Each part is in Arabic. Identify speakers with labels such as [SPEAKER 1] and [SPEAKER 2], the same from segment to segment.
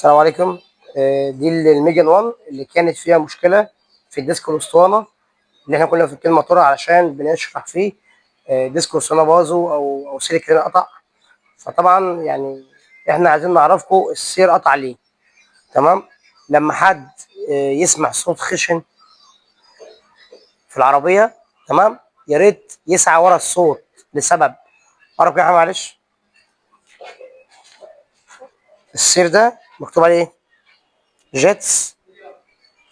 [SPEAKER 1] السلام عليكم. دي الميجان 1 اللي كانت فيها مشكله في الديسك الاسطوانه اللي احنا كنا فاكرين الموتور علشان بنشرح فيه. ديسك الاسطوانه باظوا او سلك هنا قطع. فطبعا يعني احنا عايزين نعرفكم السير قطع ليه. تمام. لما حد يسمع صوت خشن في العربيه، تمام، يا ريت يسعى ورا الصوت لسبب. قرب كده معلش. السير ده مكتوب عليه ايه؟ جيتس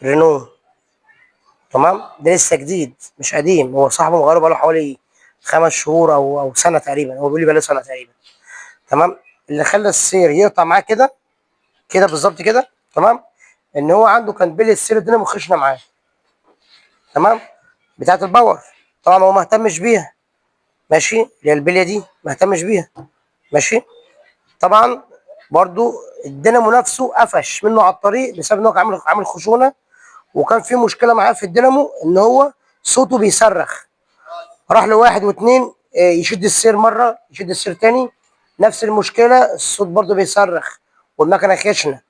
[SPEAKER 1] رينو. تمام. ده لسه جديد مش قديم، هو صاحبه مغيره بقاله حوالي 5 شهور او سنه تقريبا، هو بيقول لي بقاله سنه تقريبا. تمام. اللي خلى السير يقطع معاه كده كده بالظبط كده، تمام، ان هو عنده كان بلي السير الدنيا مخشنه معاه. تمام. بتاعه الباور. طبعا هو ما اهتمش بيها. ماشي. اللي هي البليه دي ما اهتمش بيها. ماشي. طبعا برضو الدينامو نفسه قفش منه على الطريق بسبب ان هو كان عامل خشونه، وكان في مشكله معاه في الدينامو ان هو صوته بيصرخ. راح لواحد واثنين، يشد السير مره يشد السير تاني، نفس المشكله، الصوت برضه بيصرخ والمكنه خشنه.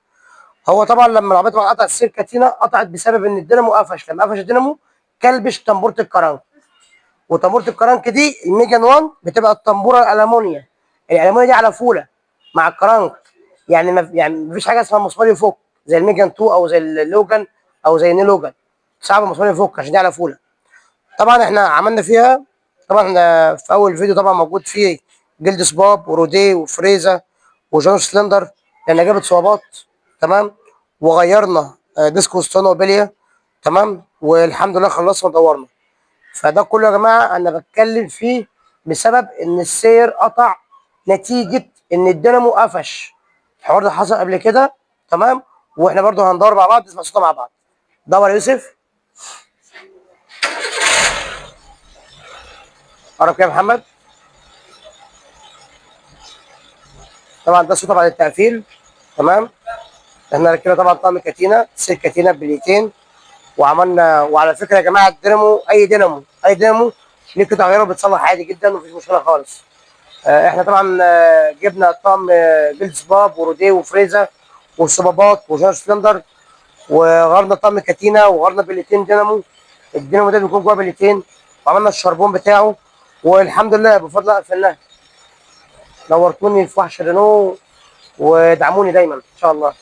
[SPEAKER 1] هو طبعا لما العربيه طبعا قطع السير كاتينا، قطعت بسبب ان الدينامو قفش. لما قفش الدينامو كلبش تنبوره الكرنك. وتنبوره الكرنك دي الميجان 1 بتبقى التنبوره الالمونيا. الالمونيا دي على فوله مع الكرنك. يعني مفيش حاجه اسمها مسمار يفك زي الميجان 2 او زي اللوجان او زي النيلوجان. صعب المسمار يفك عشان دي على فوله. طبعا احنا عملنا فيها. طبعا في اول فيديو طبعا موجود فيه جلد سباب وروديه وفريزا وجون سلندر لان جابت صوابات. تمام. وغيرنا ديسكو ستانو وبليه. تمام. والحمد لله خلصنا ودورنا. فده كله يا جماعه انا بتكلم فيه بسبب ان السير قطع نتيجه ان الدينامو قفش. الحوار ده حصل قبل كده. تمام. واحنا برضو هندور مع بعض نسمع صوتنا مع بعض. دور يا يوسف. قرب كده يا محمد. طبعا ده صوت بعد التقفيل. تمام. احنا ركبنا طبعا طقم كاتينا، سير كاتينا بليتين. وعملنا. وعلى فكره يا جماعه الدينامو اي دينامو ليه قطع غيره بتصلح عادي جدا ومفيش مشكله خالص. احنا طبعا جبنا طقم جلد سباب وروديه وفريزا والصبابات وجار سلندر. وغيرنا طقم كاتينا وغيرنا بليتين دينامو. الدينامو ده بيكون جوه بليتين. وعملنا الشربون بتاعه. والحمد لله بفضل الله قفلناه. نورتوني في وحش رينو. ودعموني دايما ان شاء الله.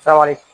[SPEAKER 1] السلام عليكم.